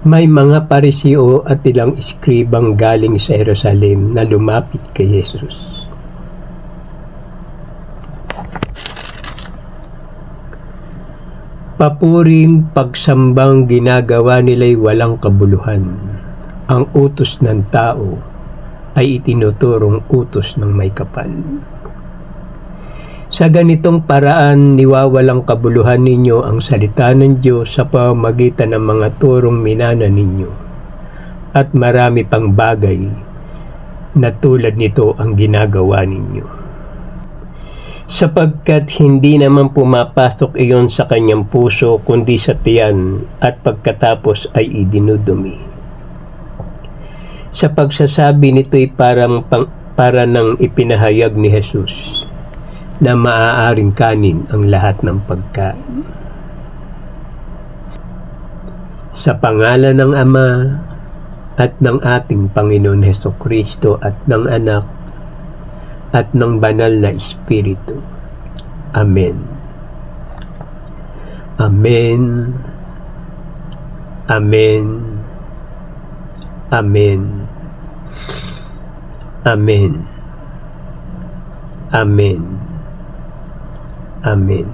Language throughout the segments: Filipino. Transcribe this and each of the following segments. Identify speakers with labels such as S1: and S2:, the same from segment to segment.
S1: May mga Pariseo at ilang iskribang galing sa Jerusalem na lumapit kay Jesus. Papuring pagsambang ginagawa nila'y walang kabuluhan. Ang utos ng tao ay itinuturong utos ng may kapal. Sa ganitong paraan, niwawalang kabuluhan ninyo ang salita ng Diyos sa pamamagitan ng mga turong minana ninyo. At marami pang bagay na tulad nito ang ginagawa ninyo. Sapagkat hindi naman pumapasok iyon sa kanyang puso kundi sa tiyan at pagkatapos ay idinudumi. Sa pagsasabi nito'y para nang ipinahayag ni Jesus na maaaring kanin ang lahat ng pagkain. Sa pangalan ng Ama at ng ating Panginoon Hesukristo at ng Anak at ng Banal na Espiritu. Amen. Amen. Amen. Amen. Amen. Amen. Amen.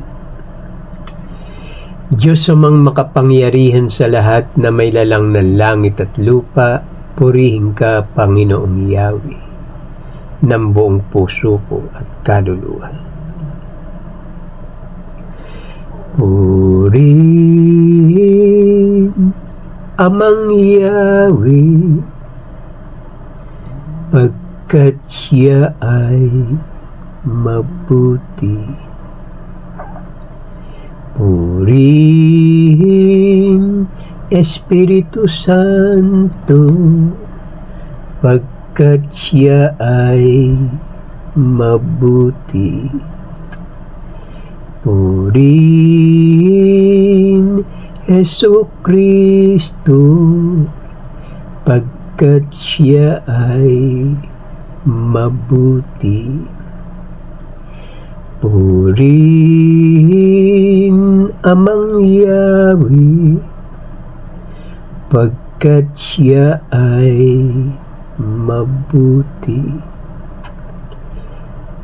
S1: Diyos amang makapangyarihan sa lahat na may lalang ng langit at lupa, purihin ka, Panginoong Yahweh, ng buong puso ko at kaluluwa. Purihin amang Yahweh, pagkat siya ay mabuti. Purihin Espiritu Santo, pagkat siya ay mabuti. Purihin Jesucristo, pagkat siya ay mabuti. Purihin amang Yahweh, pagkat siya ay mabuti.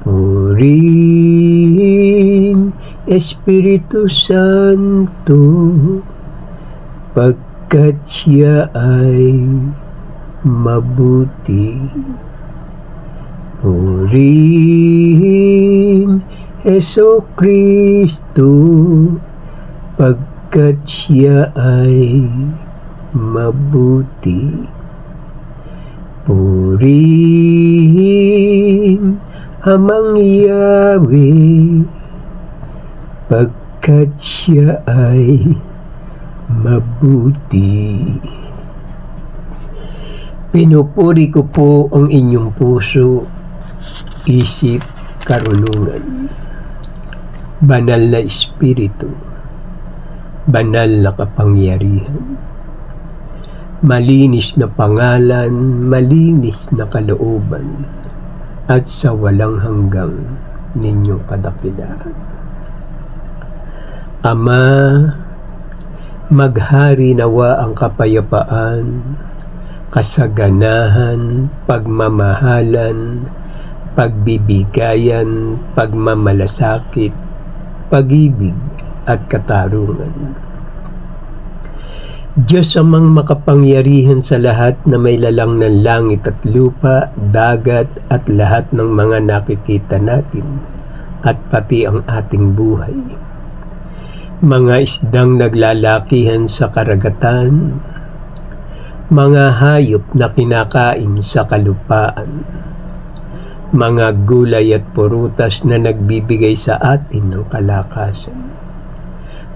S1: Purihin Espiritu Santo, pagkat siya ay mabuti. Purihin Jesucristo, pagkat siya ay mabuti. Purihin amang Yahweh, pagkat siya ay mabuti. Pinupuri ko po ang inyong puso, isip, karunungan. Banal na Espiritu, banal na kapangyarihan, malinis na pangalan, malinis na kalooban, at sa walang hanggang ninyong kadakilaan. Ama, maghari nawa ang kapayapaan, kasaganahan, pagmamahalan, pagbibigayan, pagmamalasakit, pag-ibig at katarungan. Diyos amang makapangyarihan sa lahat na may lalang ng langit at lupa, dagat at lahat ng mga nakikita natin at pati ang ating buhay. Mga isdang naglalakihan sa karagatan, mga hayop na kinakain sa kalupaan, mga gulay at prutas na nagbibigay sa atin ng kalakasan,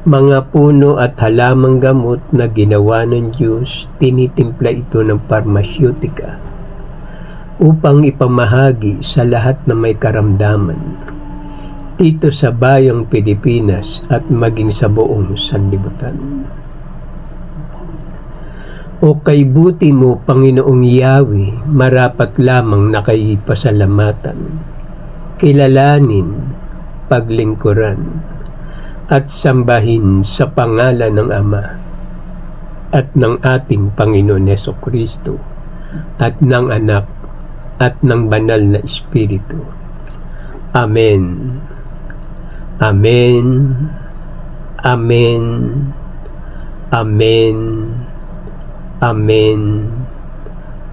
S1: mga puno at halamang gamot na ginawa ng Diyos, tinitimpla ito ng parmasyotika upang ipamahagi sa lahat na may karamdaman dito sa bayang Pilipinas at maging sa buong sanlibutan. O kay buti mo, Panginoong Yahweh, marapat lamang na kay pasalamatan, kilalanin, paglingkuran, at sambahin sa pangalan ng Ama, at ng ating Panginoon Jesucristo at ng Anak at ng Banal na Espiritu. Amen. Amen. Amen. Amen. Amen.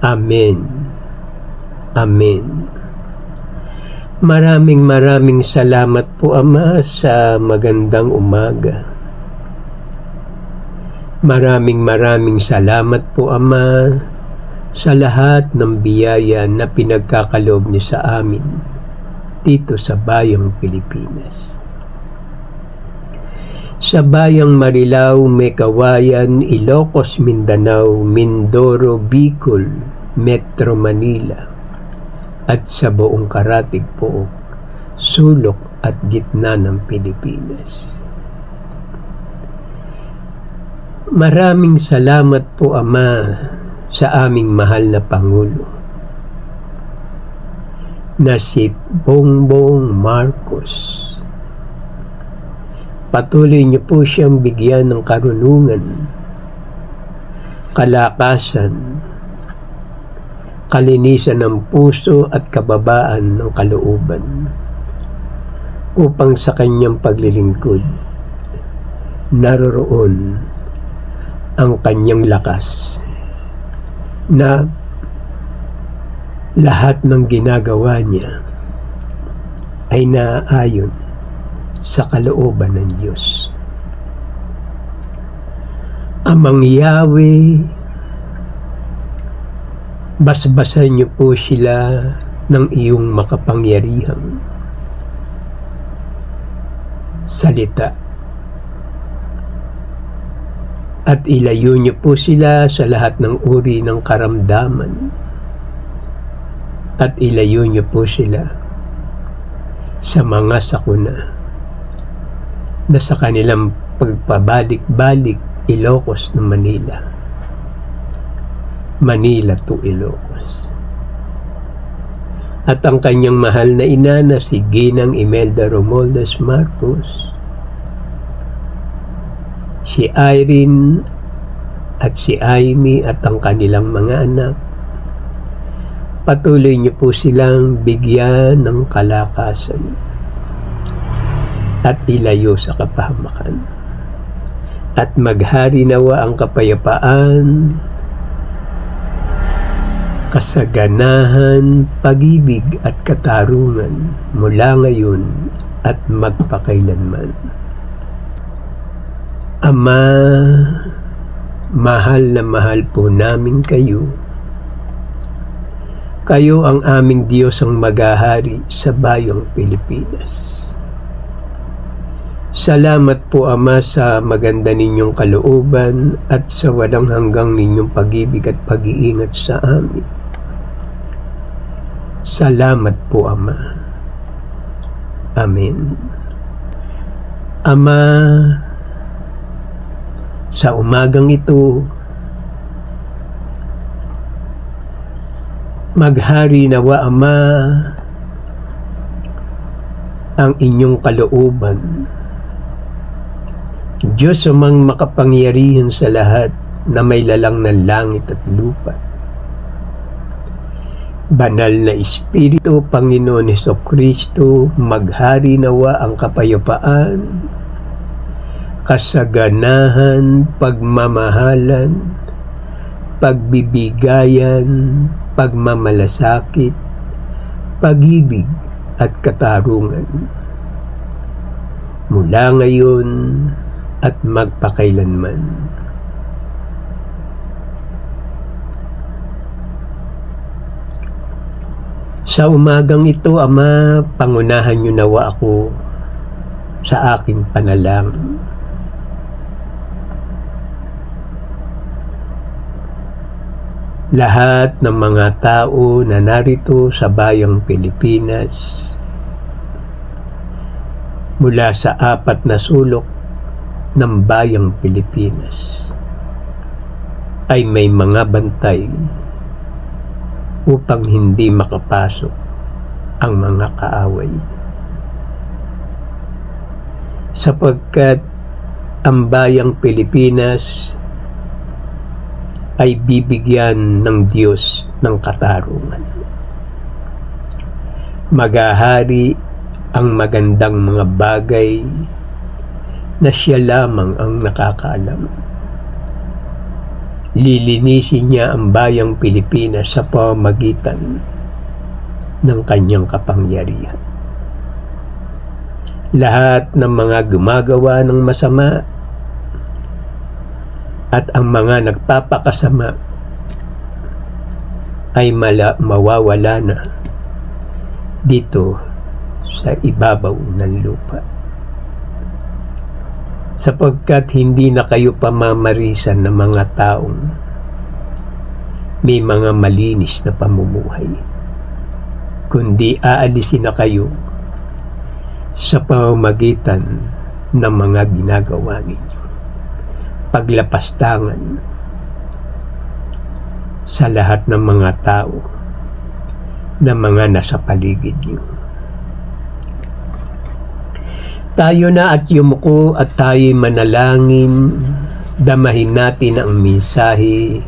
S1: Amen. Amen. Maraming salamat po, Ama, sa magandang umaga. Maraming salamat po, Ama, sa lahat ng biyaya na pinagkakaloob niyo sa amin dito sa bayang Pilipinas. Sa bayang Marilao, Mekawayan, Ilocos, Mindanao, Mindoro, Bicol, Metro Manila, at sa buong karatig pook, sulok at gitna ng Pilipinas. Maraming salamat po, Ama, sa aming mahal na Pangulo na si Bongbong Marcos. Patuloy niyo po siyang bigyan ng karunungan, kalakasan, kalinisan ng puso at kababaan ng kalooban upang sa kanyang paglilingkod naroroon ang kanyang lakas na lahat ng ginagawa niya ay naaayon sa kalooban ng Diyos. Amang Yahweh, basbasan niyo po sila ng iyong makapangyarihang salita at ilayo niyo po sila sa lahat ng uri ng karamdaman at ilayo niyo po sila sa mga sakuna na sa kanilang pagpabalik-balik Ilocos ng Manila, Manila to Ilocos. At ang kanyang mahal na ina na si Ginang Imelda Romualdez Marcos, si Irene at si Amy at ang kanilang mga anak, patuloy niyo po silang bigyan ng kalakasan at ilayo sa kapahamakan. At maghari nawa ang kapayapaan, kasaganahan, pag-ibig at katarungan mula ngayon at magpakailanman. Ama, mahal na mahal po namin kayo. Kayo ang aming Diyos ang maghahari sa bayang Pilipinas. Salamat po, Ama, sa maganda ninyong kalooban at sa walang hanggang ninyong pag-ibig at pag-iingat sa amin. Salamat po, Ama. Amen. Ama, sa umagang ito, maghari nawa, Ama, ang inyong kalooban. Diyos amang makapangyarihan sa lahat na may lalang ng langit at lupa. Banal na Espiritu, Panginoon Jesucristo, maghari nawa ang kapayapaan, kasaganahan, pagmamahalan, pagbibigayan, pagmamalasakit, pag-ibig at katarungan mula ngayon at magpakailanman. Sa umagang ito, Ama, pangunahan niyo nawa ako sa aking panalangin. Lahat ng mga tao na narito sa bayang Pilipinas, mula sa 4 na sulok ng bayang Pilipinas, ay may mga bantay upang hindi makapasok ang mga kaaway. Sapagkat ang bayang Pilipinas ay bibigyan ng Diyos ng katarungan. Maghahari ang magandang mga bagay na siya lamang ang nakakaalam. Lilinisin niya ang bayang Pilipinas sa pamamagitan ng kanyang kapangyarihan. Lahat ng mga gumagawa ng masama at ang mga nagpapakasama ay mawawala na dito sa ibabaw ng lupa, sapagkat hindi na kayo pamamarisan ng mga taong may mga malinis na pamumuhay, kundi aalisin na kayo sa pamamagitan ng mga ginagawa ninyo. Paglapastangan sa lahat ng mga tao na mga nasa paligid niyo. Tayo na at yumuko at tayo'y manalangin, damahin natin ang mensahe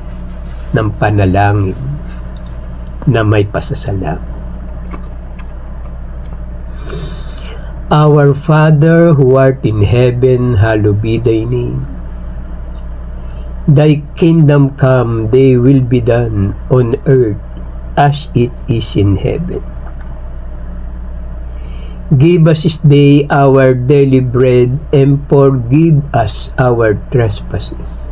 S1: ng panalangin na may pasasalamat. Our Father who art in heaven, hallowed be thy name. Thy kingdom come, thy will be done on earth as it is in heaven. Give us this day our daily bread, and forgive us our trespasses,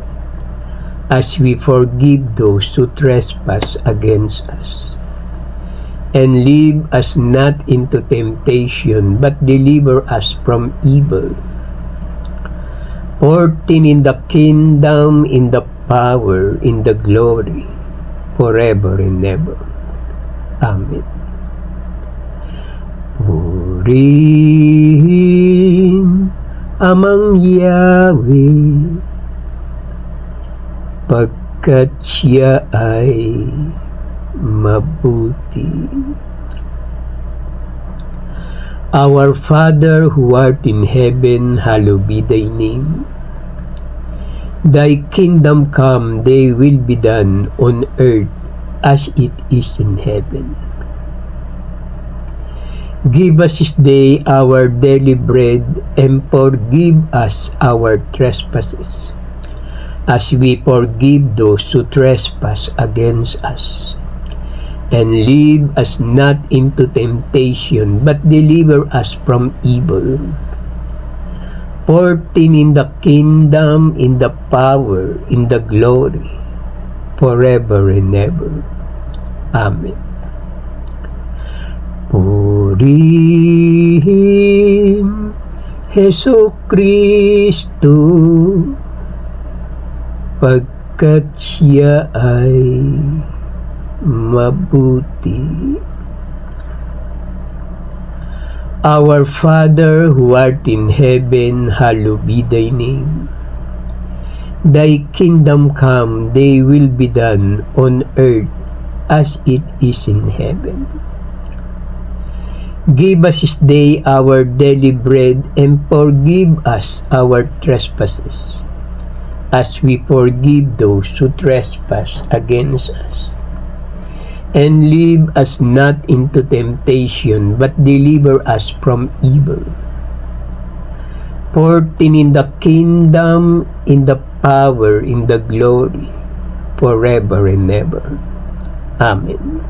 S1: as we forgive those who trespass against us. And lead us not into temptation, but deliver us from evil. For thine in the kingdom, in the power, in the glory, forever and ever. Amen. Purihin amang Yahweh, pagkat siya ay mabuti. Our Father who art in heaven, hallowed be thy name. Thy kingdom come, thy will be done on earth as it is in heaven. Give us this day our daily bread, and forgive us our trespasses, as we forgive those who trespass against us. And lead us not into temptation, but deliver us from evil. For thine in the kingdom, in the power, in the glory, forever and ever. Amen. Purihin Hesus Kristo, pagkat siya ay mabuti. Our Father who art in heaven, hallowed be thy name. Thy kingdom come, thy will be done on earth as it is in heaven. Give us this day our daily bread, and forgive us our trespasses, as we forgive those who trespass against us. And lead us not into temptation, but deliver us from evil. For thine in the kingdom, in the power, in the glory, forever and ever. Amen.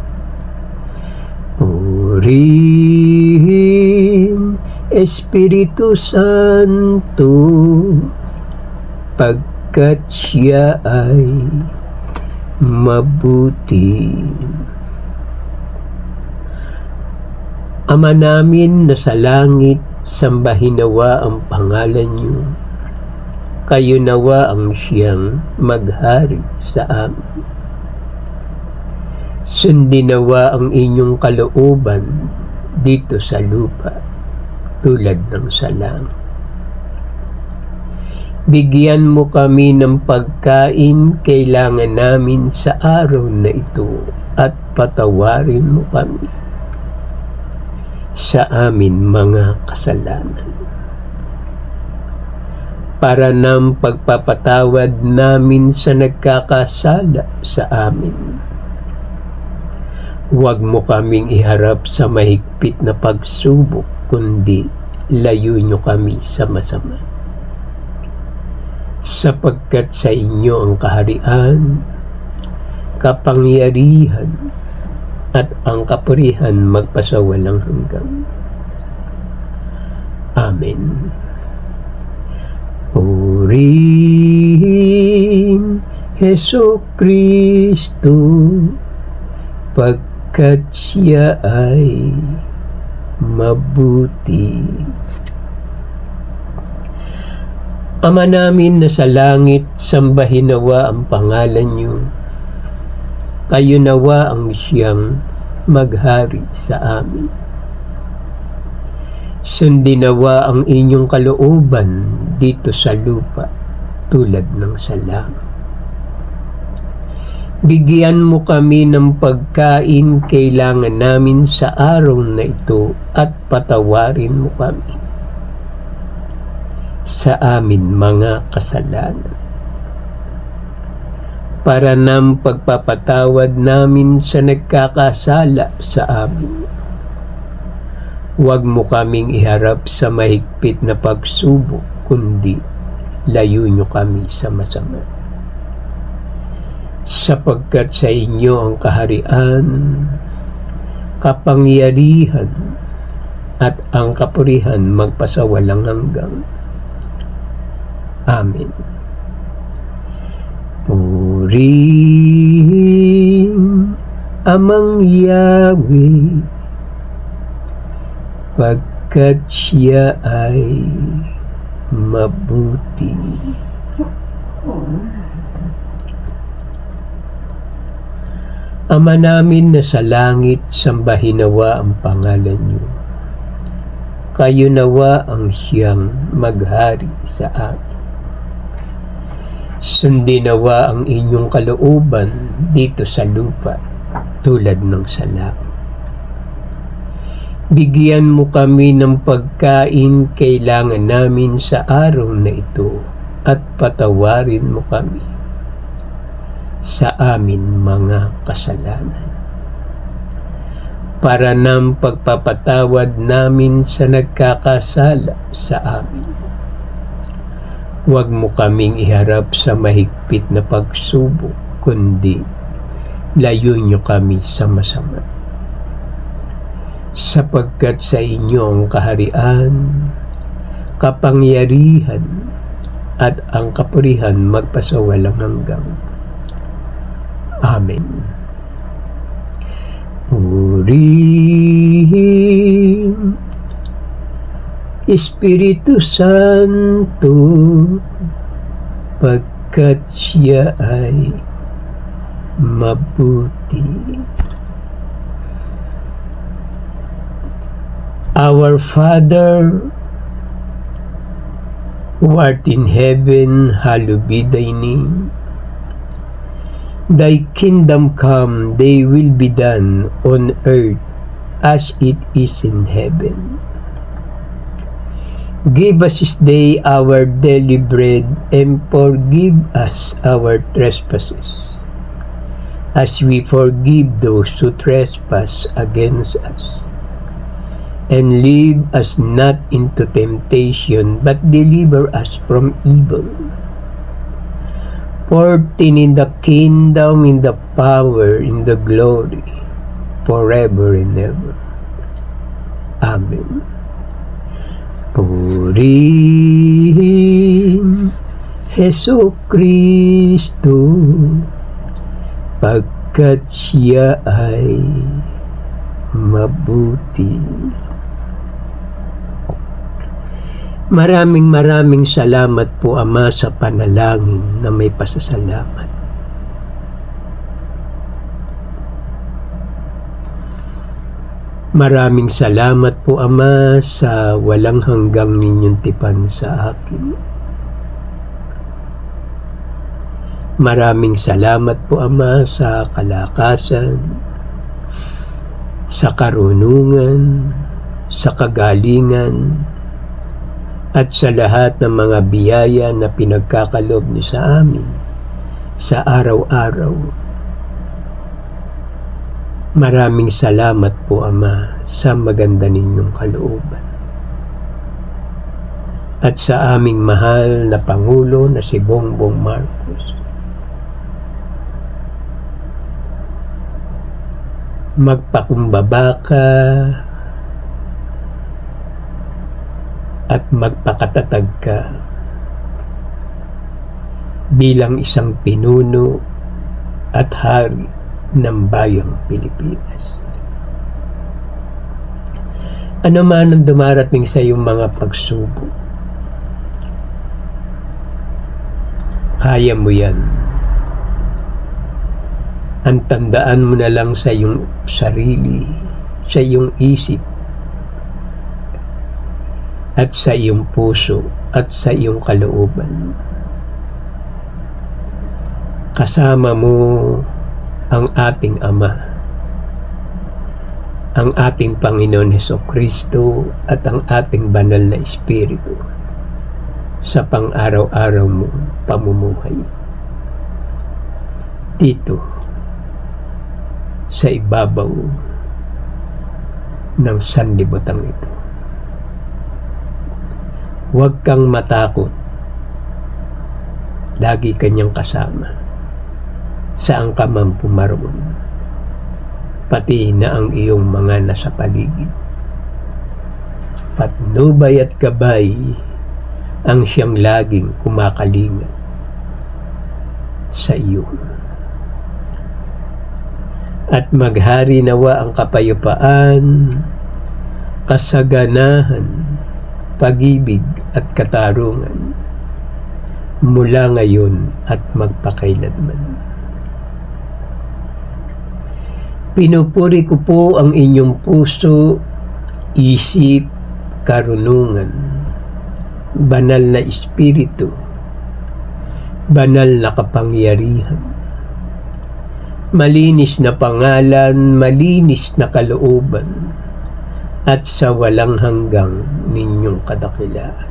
S1: Purihin Espiritu Santo, pagkat siya ay mabuti. Ama namin na sa langit, sambahin nawa ang pangalan niyo. Kayo nawa ang siyang maghari sa amin. Sundin nawa ang inyong kalooban dito sa lupa, tulad ng sa langit. Bigyan mo kami ng pagkain kailangan namin sa araw na ito, at patawarin mo kami sa amin mga kasalanan, para ng pagpapatawad namin sa nagkakasala sa amin. Huwag mo kaming iharap sa mahigpit na pagsubok, kundi layo nyo kami sa masama. Sapagkat sa inyo ang kaharian, kapangyarihan, at ang kapurihan magpasawalang hanggan. Amen. Purihin Jesucristo, pagkat siya ay mabuti. Ama namin na sa langit, sambahin nawa ang pangalan niyo. Kayo nawa ang siyang maghari sa amin. Sundin nawa ang inyong kalooban dito sa lupa tulad ng sa langit. Bigyan mo kami ng pagkain kailangan namin sa araw na ito at patawarin mo kami sa amin mga kasalanan, para ng pagpapatawad namin sa nagkakasala sa amin. Huwag mo kaming iharap sa mahigpit na pagsubok, kundi layo nyo kami sa masama. Sapagkat sa inyo ang kaharian, kapangyarihan, at ang kapurihan magpasawalang hanggan. Amen. Purihin Amang Yahweh, pagkat siya ay mabuti. Ama namin na sa langit, sambahin nawa ang pangalan niyo. Kayo nawa ang siyang maghari sa amin. Sundin nawa ang inyong kalooban dito sa lupa tulad ng sa langit. Bigyan mo kami ng pagkain kailangan namin sa araw na ito at patawarin mo kami sa amin mga kasalanan, para ng pagpapatawad namin sa nagkakasala sa amin. Huwag mo kaming iharap sa mahigpit na pagsubok, kundi layo nyo kami sa masama. Sapagkat sa inyo ang kaharian, kapangyarihan, at ang kapurihan magpasawalang hanggan. Amen. Purihin Espiritu Santo, pagkat siya ay mabuti. Our Father, who art in heaven, hallowed be thy name. Thy kingdom come, thy will be done on earth as it is in heaven. Give us this day our daily bread, and forgive us our trespasses, as we forgive those who trespass against us. And lead us not into temptation, but deliver us from evil. For thine is the kingdom, in the power, in the glory, forever and ever. Amen. Purihin Jesucristo, pagkat siya ay mabuti. Maraming salamat po, Ama, sa panalangin na may pasasalamat. Maraming salamat po, Ama, sa walang hanggang ninyong tipan sa akin. Maraming salamat po, Ama, sa kalakasan, sa karunungan, sa kagalingan, at sa lahat ng mga biyaya na pinagkakalob niyo sa amin sa araw-araw. Maraming salamat po, Ama, sa maganda ninyong kalooban. At sa aming mahal na Pangulo na si Bongbong Marcos, magpakumbaba ka at magpakatatag ka bilang isang pinuno at hari ng bayang Pilipinas. Ano man ang dumarating sa iyong mga pagsubok, kaya mo yan. Ang tandaan mo na lang sa iyong sarili, sa iyong isip, at sa iyong puso, at sa iyong kalooban. Kasama mo ang ating Ama, ang ating Panginoon Hesukristo, at ang ating banal na Espiritu sa pang-araw-araw mo pamumuhay. Dito, sa ibabaw ng sanlibutan ito. Huwag kang matakot. Lagi kanyang kasama. Saan ka man pumaroon. Pati na ang iyong mga nasa paligid. Patnubay at gabay ang siyang laging kumakalinga sa iyo. At maghari nawa ang kapayapaan, kasaganahan, pag-ibig at katarungan mula ngayon at magpakailanman. Pinupuri ko po ang inyong puso, isip, karunungan, banal na espiritu, banal na kapangyarihan, malinis na pangalan, malinis na kalooban, at sa walang hanggang ninyong kadakilaan.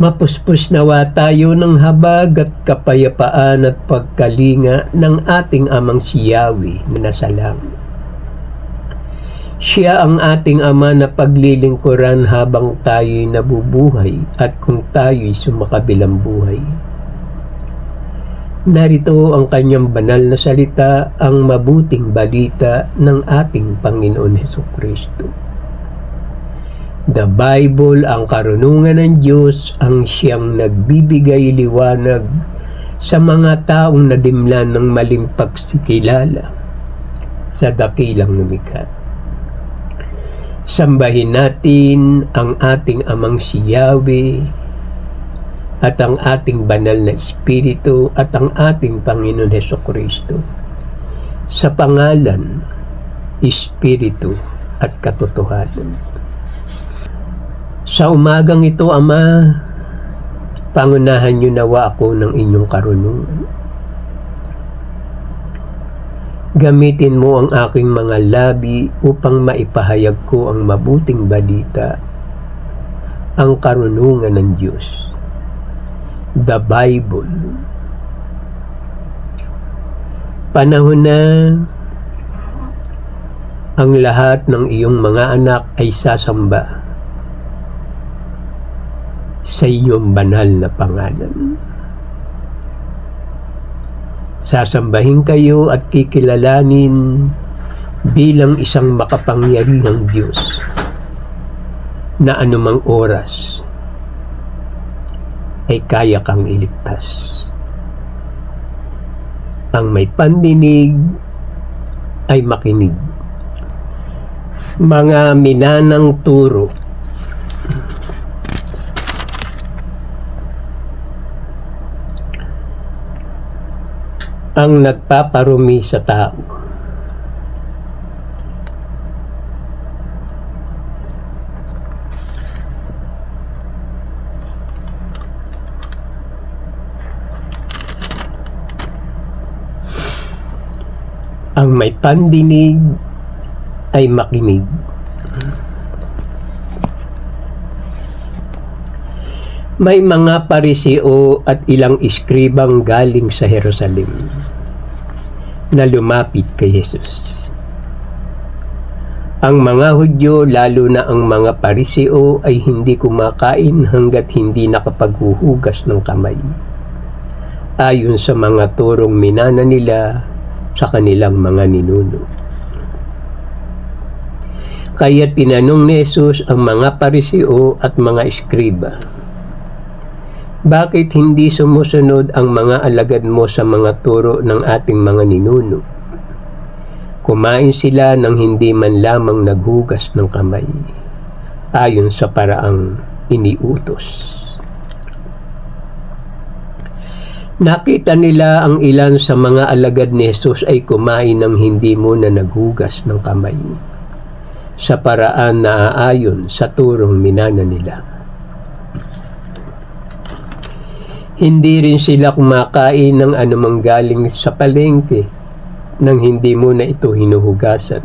S1: Mapuspos nawa tayo ng habag at kapayapaan at pagkalinga ng ating Amang si Yahweh na nasa langit. Siya ang ating Ama na paglilingkuran habang tayo'y nabubuhay at kung tayo'y sumakabilang buhay. Narito ang kanyang banal na salita, ang mabuting balita ng ating Panginoon Hesukristo. The Bible, ang karunungan ng Diyos, ang siyang nagbibigay liwanag sa mga taong nadimlan ng maling pagsikilala sa dakilang lumikha. Sambahin natin ang ating Amang si Yahweh at ang ating banal na Espiritu at ang ating Panginoon Hesukristo sa pangalan, Espiritu at katotohanan. Sa umagang ito, Ama, pangunahan niyo nawa ako ng inyong karunungan. Gamitin mo ang aking mga labi upang maipahayag ko ang mabuting balita, ang karunungan ng Diyos, the Bible. Panahon na ang lahat ng iyong mga anak ay sasamba sa iyong banal na pangalan. Sasambahin kayo at kikilalanin bilang isang makapangyarihang Diyos na anumang oras ay kaya kang iligtas. Ang may pandinig ay makinig. Mga minanang turo, ang nagpaparumi sa tao. Ang may pandinig ay makinig. May mga Pariseo at ilang iskribang galing sa Jerusalem na lumapit kay Jesus. Ang mga Hudyo, lalo na ang mga Pariseo, ay hindi kumakain hanggat hindi nakapaghuhugas ng kamay, ayon sa mga turong minana nila sa kanilang mga ninuno. Kaya tinanong ni Jesus ang mga Pariseo at mga iskriba, bakit hindi sumusunod ang mga alagad mo sa mga turo ng ating mga ninuno? Kumain sila nang hindi man lamang naghugas ng kamay, ayon sa paraang iniutos. Nakita nila ang ilan sa mga alagad ni Jesus ay kumain nang hindi muna naghugas ng kamay, sa paraan na aayon sa turong minana nila. Hindi rin sila kumakain ng anumang galing sa palengke nang hindi muna ito hinuhugasan.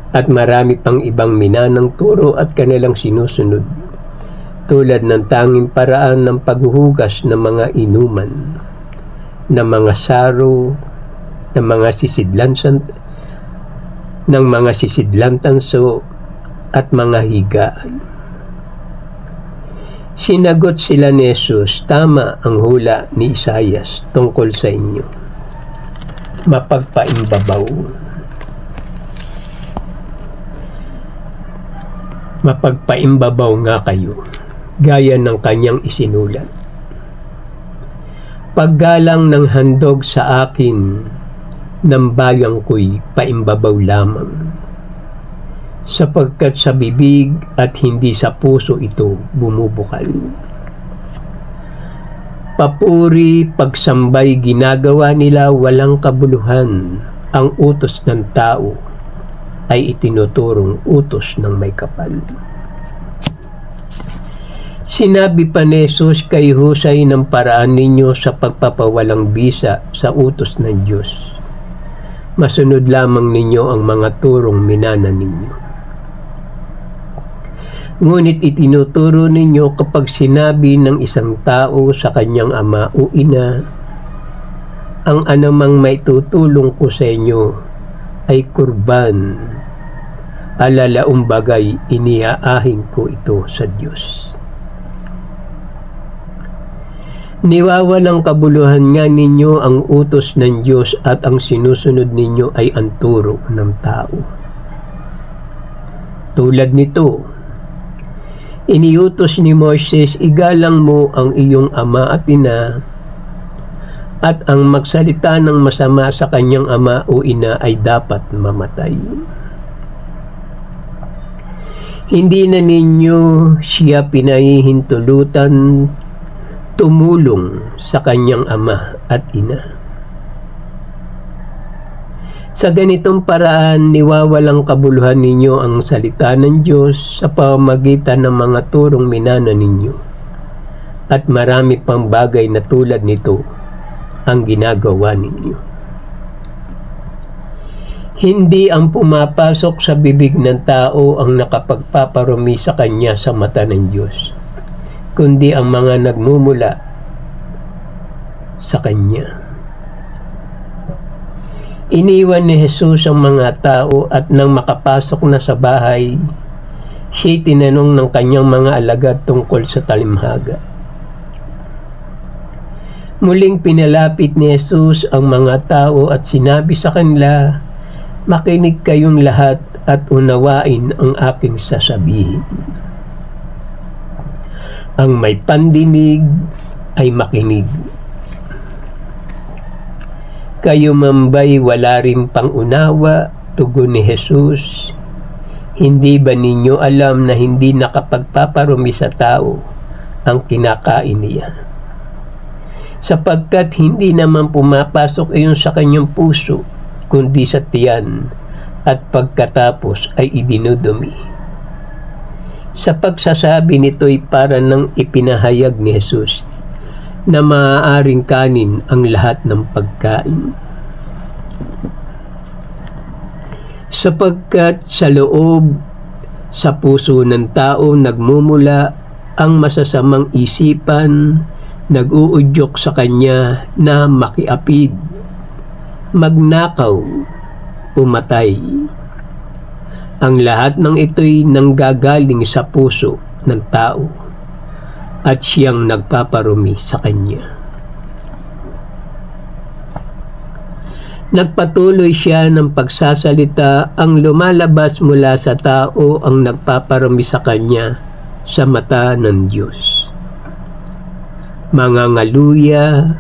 S1: At marami pang ibang minanang turo at kanilang sinusunod, tulad ng tanging paraan ng paghuhugas ng mga inuman, ng mga saro, ng mga sisidlan tanso at mga higaan. Sinagot sila ni Jesus, tama ang hula ni Isaias tungkol sa inyo. Mapagpaimbabaw. Mapagpaimbabaw nga kayo, gaya ng kanyang isinulat. Paggalang ng handog sa akin ng bayang ko'y paimbabaw lamang, sapagkat sa bibig at hindi sa puso ito bumubukal. Papuri, pagsambay ginagawa nila walang kabuluhan. Ang utos ng tao ay itinuturong utos ng may kapal. Sinabi pa ni Jesus, kay husay ng paraan ninyo sa pagpapawalang bisa sa utos ng Diyos. Masunod lamang ninyo ang mga turong minana ninyo. Ngunit itinuturo ninyo kapag sinabi ng isang tao sa kanyang ama o ina, ang anumang maitutulong ko sa inyo ay kurban, alalaong bagay iniaahin ko ito sa Diyos. Niwawalang kabuluhan nga ninyo ang utos ng Diyos at ang sinusunod ninyo ay ang turo ng tao. Tulad nito, iniutos ni Moises, igalang mo ang iyong ama at ina, at ang magsalita ng masama sa kanyang ama o ina ay dapat mamatay. Hindi na ninyo siya pinahihintulutan tumulong sa kanyang ama at ina. Sa ganitong paraan, niwawalang kabuluhan ninyo ang salita ng Diyos sa pamamagitan ng mga turong minana ninyo. At marami pang bagay na tulad nito ang ginagawa ninyo. Hindi ang pumapasok sa bibig ng tao ang nakapagpaparumi sa kanya sa mata ng Diyos, kundi ang mga nagmumula sa kanya. Iniwan ni Jesus ang mga tao at nang makapasok na sa bahay, siya'y tinanong ng kanyang mga alagad tungkol sa talimhaga. Muling pinalapit ni Jesus ang mga tao at sinabi sa kanila, makinig kayong lahat at unawain ang aking sasabihin. Ang may pandinig ay makinig. Kayo mambay wala rin pangunawa, tugon ni Jesus. Hindi ba ninyo alam na hindi nakapagpaparumi sa tao ang kinakain niya? Sapagkat hindi naman pumapasok iyon sa kanyang puso, kundi sa tiyan, at pagkatapos ay idinudumi. Sa pagsasabi nito'y para nang ipinahayag ni Jesus na maaaring kanin ang lahat ng pagkain. Sapagkat sa loob, sa puso ng tao nagmumula ang masasamang isipan, nag-uudyok sa kanya na makiapid, magnakaw, pumatay. Ang lahat ng ito'y nanggagaling sa puso ng tao at siyang nagpaparumi sa kanya. Nagpatuloy siya ng pagsasalita, ang lumalabas mula sa tao ang nagpaparumi sa kanya sa mata ng Diyos. Mangangaluya,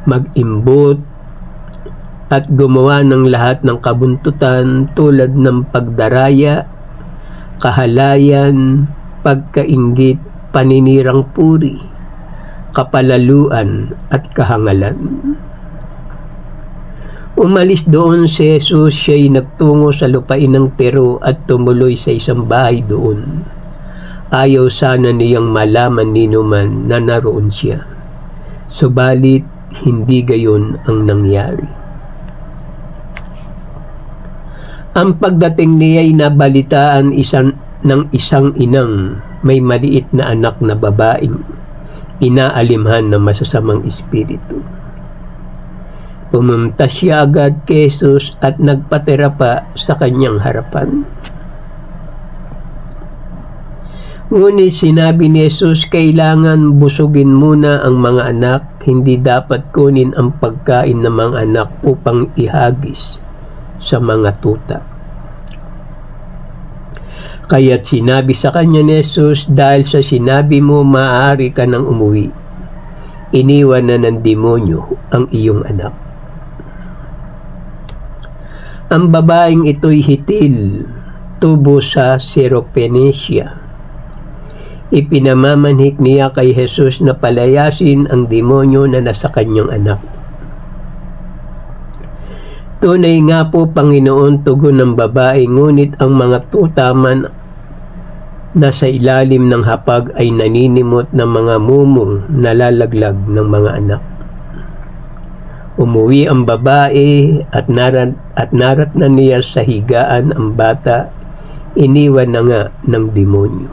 S1: mag-imbot, at gumawa ng lahat ng kabuntutan tulad ng pagdaraya, kahalayan, pagkainggit, paninirang puri, kapalaluan at kahangalan. Umalis doon si Jesus, siya'y nagtungo sa lupain ng Tiro at tumuloy sa isang bahay doon. Ayaw sana niyang malaman ni numan na naroon siya. Subalit, hindi gayon ang nangyari. Ang pagdating niya'y nabalitaan ng isang inang may maliit na anak na babaeng inaalimhan ng masasamang espiritu. Pumunta siya agad kay Jesus at nagpatira pa sa kanyang harapan. Ngunit sinabi ni Jesus, kailangan busugin muna ang mga anak, hindi dapat kunin ang pagkain ng mga anak upang ihagis sa mga tuta. Kaya't sinabi sa kanya ni Jesus, dahil sa sinabi mo, maaari ka nang umuwi. Iniwan na ng demonyo ang iyong anak. Ang babaeng ito'y hitil, tubo sa Syrophoenicia. Ipinamamanhik niya kay Jesus na palayasin ang demonyo na nasa kanyang anak. Tunay nga po, Panginoon, tugon ng babae, ngunit ang mga tutaman na sa ilalim ng hapag ay naninimot ng mga mumong nalalaglag ng mga anak. Umuwi ang babae at narat na niya sa higaan ang bata, iniwan na nga ng demonyo.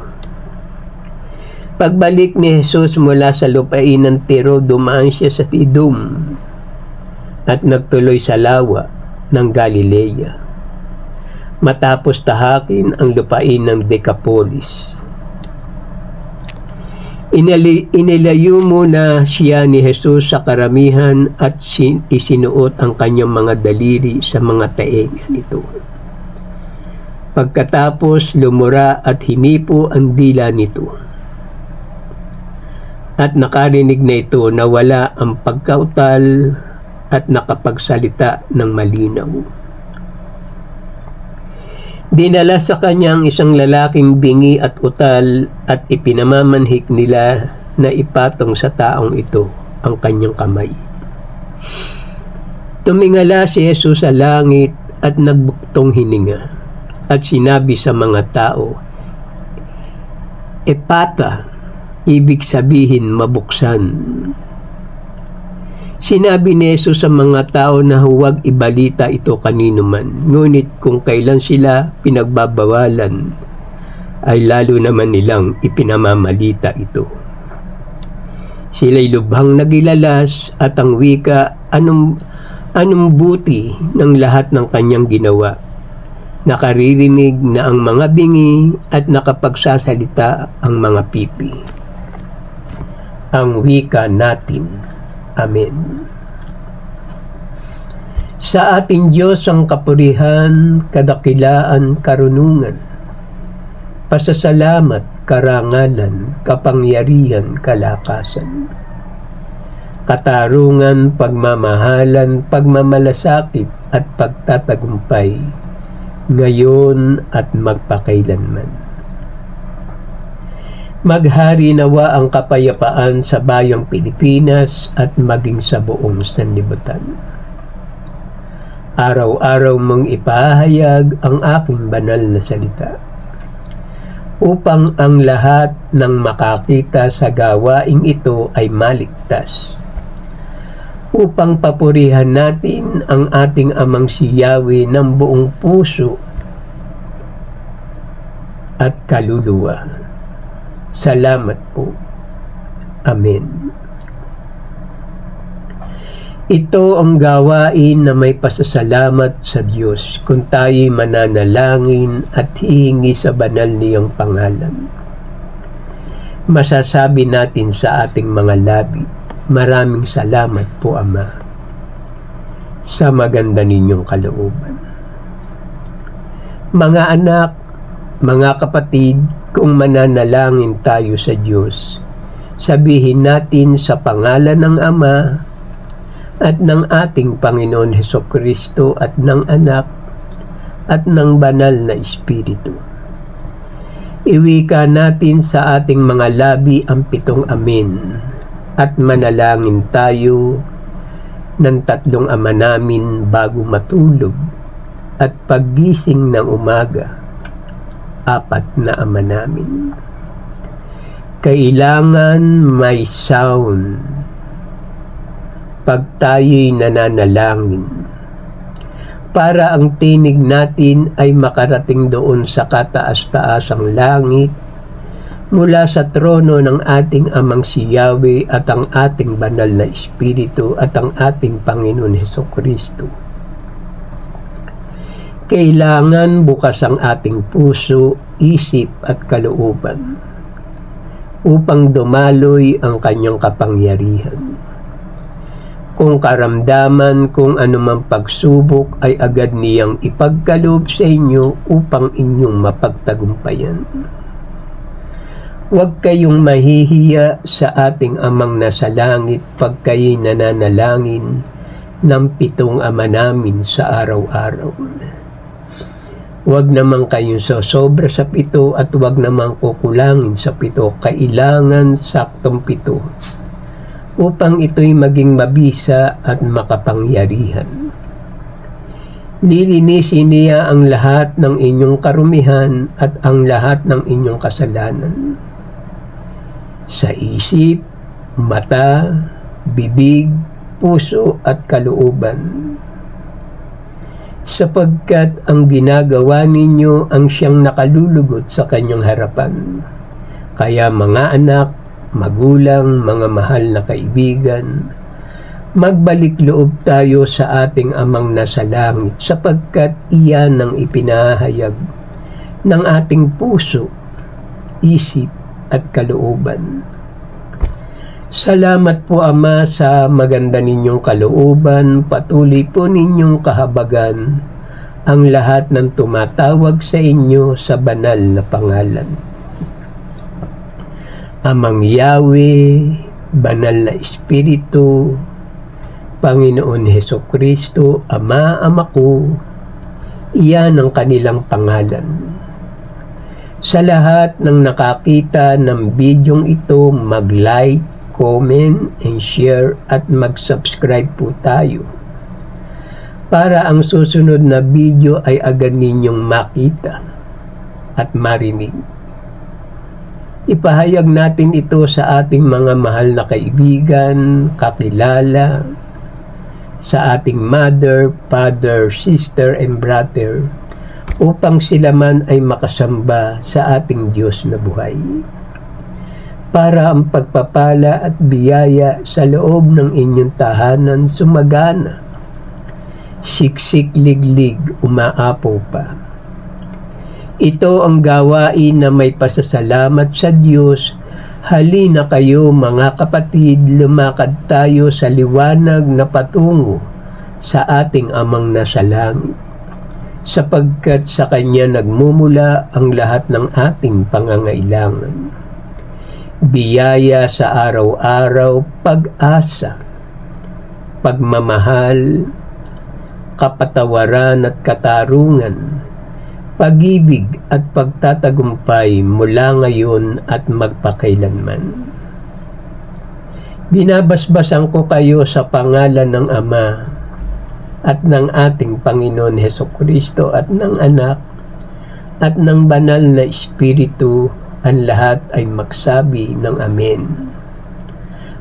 S1: Pagbalik ni Jesus mula sa lupain ng Tiro, dumaan siya sa Tidum at nagtuloy sa lawa ng Galilea, matapos tahakin ang lupain ng Decapolis. Inilayo muna siya ni Jesus sa karamihan at isinuot ang kanyang mga daliri sa mga tainga nito. Pagkatapos lumura at hinipo ang dila nito. At nakarinig na ito na wala ang pagkautal at nakapagsalita ng malinaw. Dinala sa kanya ang isang lalaking bingi at utal at ipinamamanhik nila na ipatong sa taong ito ang kanyang kamay. Tumingala si Jesus sa langit at nagbuktong hininga at sinabi sa mga tao, Epata, ibig sabihin mabuksan. Sinabi ni Jesus sa mga tao na huwag ibalita ito kanino man, ngunit kung kailan sila pinagbabawalan, ay lalo naman nilang ipinamamalita ito. Sila'y lubhang nagilalas at ang wika, anong buti ng lahat ng kanyang ginawa. Nakaririnig na ang mga bingi at nakapagsasalita ang mga pipi. Ang wika natin. Amen. Sa ating Diyos ang kapurihan, kadakilaan, karunungan, pasasalamat, karangalan, kapangyarihan, kalakasan, katarungan, pagmamahalan, pagmamalasakit at pagtatagumpay, ngayon at magpakailanman. Maghari nawa ang kapayapaan sa bayang Pilipinas at maging sa buong sanlibutan. Araw-araw mong ipahayag ang aking banal na salita, upang ang lahat ng makakita sa gawaing ito ay maligtas, upang papurihan natin ang ating Amang si Yahweh ng buong puso at kaluluwa. Salamat po. Amen. Ito ang gawain na may pasasalamat sa Diyos kung tayo'y mananalangin at hihingi sa banal niyang pangalan. Masasabi natin sa ating mga labi, maraming salamat po, Ama, sa maganda ninyong kalooban. Mga anak, mga kapatid, kung mananalangin tayo sa Diyos, sabihin natin sa pangalan ng Ama at ng ating Panginoon Hesukristo at ng Anak at ng Banal na Espiritu. Iwika natin sa ating mga labi ang 7 amen at manalangin tayo ng 3 ama namin bago matulog at paggising ng umaga, 4 na ama namin. Kailangan may sound pag tayo'y nananalangin para ang tinig natin ay makarating doon sa kataas-taasang langit mula sa trono ng ating Amang si Yahweh at ang ating banal na Espiritu at ang ating Panginoon Hesukristo. Kailangan bukas ang ating puso, isip at kalooban upang dumaloy ang kanyang kapangyarihan. Kung karamdaman kung anumang pagsubok ay agad niyang ipagkaloob sa inyo upang inyong mapagtagumpayan. Huwag kayong mahihiya sa ating Amang nasa langit pag kayo'y nananalangin ng 7 ama namin sa araw-araw. Huwag naman kayong sosobra sa 7 at huwag naman kukulangin sa 7. Kailangan saktong 7 upang ito'y maging mabisa at makapangyarihan. Lilinisin niya ang lahat ng inyong karumihan at ang lahat ng inyong kasalanan. Sa isip, mata, bibig, puso at kalooban. Sapagkat ang ginagawa ninyo ang siyang nakalulugot sa kanyang harapan. Kaya mga anak, magulang, mga mahal na kaibigan, magbalik loob tayo sa ating Amang nasa langit sapagkat iyan ang ipinahayag ng ating puso, isip at kalooban. Salamat po Ama sa maganda ninyong kalooban, patuloy po ninyong kahabagan ang lahat ng tumatawag sa inyo sa banal na pangalan. Amang Yahweh, Banal na Espiritu, Panginoon Hesukristo, Ama ko, iyan ang kanilang pangalan. Sa lahat ng nakakita ng bidyong ito, mag-like, comment, and share at mag-subscribe po tayo para ang susunod na video ay agad ninyong makita at marinig. Ipahayag natin ito sa ating mga mahal na kaibigan, kakilala, sa ating mother, father, sister, and brother, upang sila man ay makasamba sa ating Diyos na buhay. Para ang pagpapala at biyaya sa loob ng inyong tahanan sumagana, siksik liglig, umaapaw pa. Ito ang gawain na may pasasalamat sa Diyos. Halina kayo mga kapatid, lumakad tayo sa liwanag na patungo sa ating Amang nasa langit, sapagkat sa Kanya nagmumula ang lahat ng ating pangangailangan. Biyaya sa araw-araw, pag-asa, pagmamahal, kapatawaran at katarungan, pag-ibig at pagtatagumpay mula ngayon at magpakailanman. Binabasbasan ko kayo sa pangalan ng Ama at ng ating Panginoon Hesukristo at ng Anak at ng Banal na Espiritu, ang lahat ay magsabi ng Amen.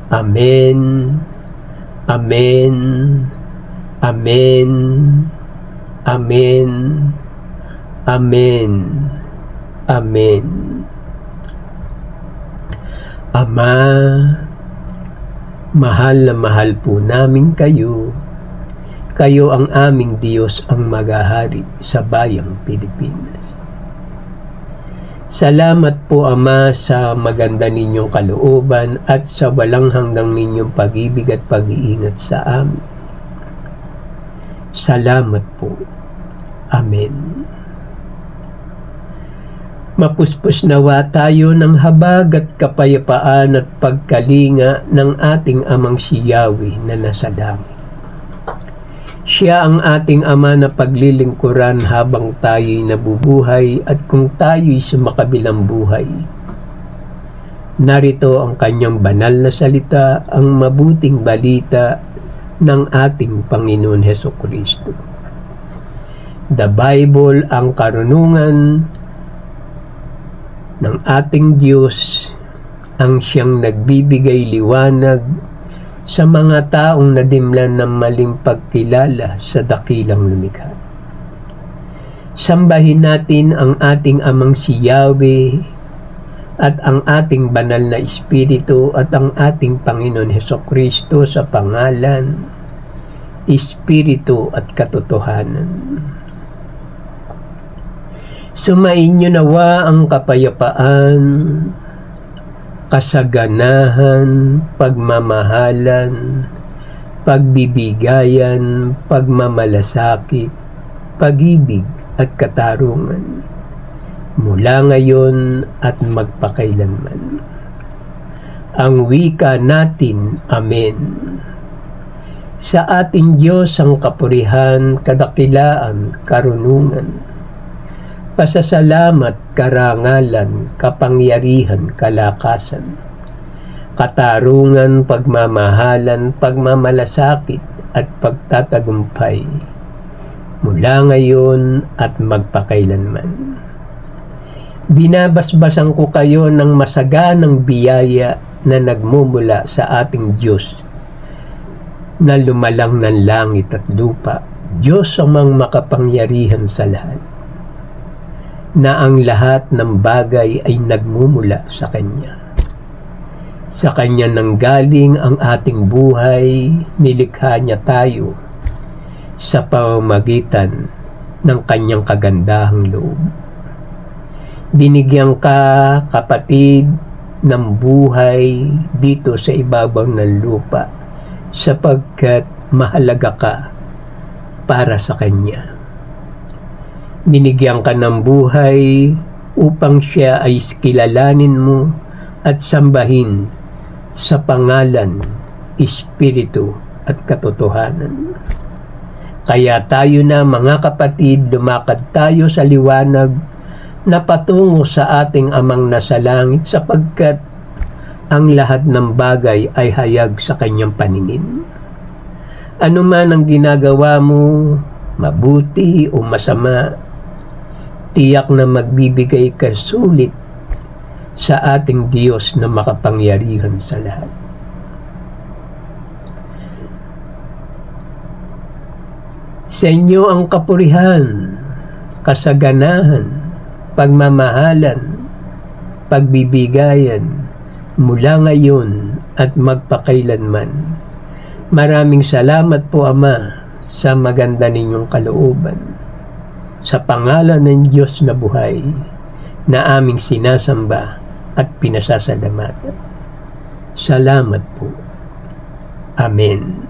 S1: Amen. Amen. Amen. Amen. Amen. Amen. Ama, mahal na mahal po namin kayo. Kayo ang aming Diyos ang maghahari sa bayang Pilipinas. Salamat po Ama sa maganda ninyong kalooban at sa walang hanggang ninyong pag-ibig at pag-iingat sa amin. Salamat po. Amen. Mapuspos nawa tayo ng habag at kapayapaan at pagkalinga ng ating amang si Yahweh na nasa langit. Siya ang ating Ama na paglilingkuran habang tayo'y nabubuhay at kung tayo'y sumakabilang buhay. Narito ang kanyang banal na salita, ang mabuting balita ng ating Panginoon Hesukristo. The Bible ang karunungan ng ating Diyos, ang siyang nagbibigay liwanag sa mga taong nadimlan ng maling pagkilala sa dakilang lumikha. Sambahin natin ang ating amang si Yahweh at ang ating banal na Espiritu at ang ating Panginoon Hesukristo sa pangalan, Espiritu at katotohanan. Sumainyo nawa ang kapayapaan, kasaganahan, pagmamahalan, pagbibigayan, pagmamalasakit, pag-ibig at katarungan, mula ngayon at magpakailanman. Ang wika natin, Amen. Sa ating Diyos ang kapurihan, kadakilaan, karunungan, pasasalamat, karangalan, kapangyarihan, kalakasan, katarungan, pagmamahalan, pagmamalasakit at pagtatagumpay, mula ngayon at magpakailanman. Binabasbasan ko kayo ng masaganang biyaya na nagmumula sa ating Diyos na lumalang ng langit at lupa, Diyos amang makapangyarihan sa lahat, na ang lahat ng bagay ay nagmumula sa Kanya. Sa Kanya nanggaling ang ating buhay, nilikha Niya tayo sa pamamagitan ng Kanyang kagandahang loob. Binigyan ka, kapatid, ng buhay dito sa ibabaw ng lupa sapagkat mahalaga ka para sa Kanya. Binigyan ka ng buhay upang siya ay kilalanin mo at sambahin sa pangalan, Espiritu at katotohanan. Kaya tayo na mga kapatid, lumakad tayo sa liwanag na patungo sa ating Amang nasa langit sapagkat ang lahat ng bagay ay hayag sa Kanyang paningin. Ano man ang ginagawa mo, mabuti o masama, tiyak na magbibigay ka sulit sa ating Diyos na makapangyarihan sa lahat. Sa inyo ang kapurihan, kasaganahan, pagmamahalan, pagbibigayan, mula ngayon at magpakailanman. Maraming salamat po Ama sa maganda ninyong kalooban. Sa pangalan ng Diyos na buhay na aming sinasamba at pinasasalamatan. Salamat po. Amen.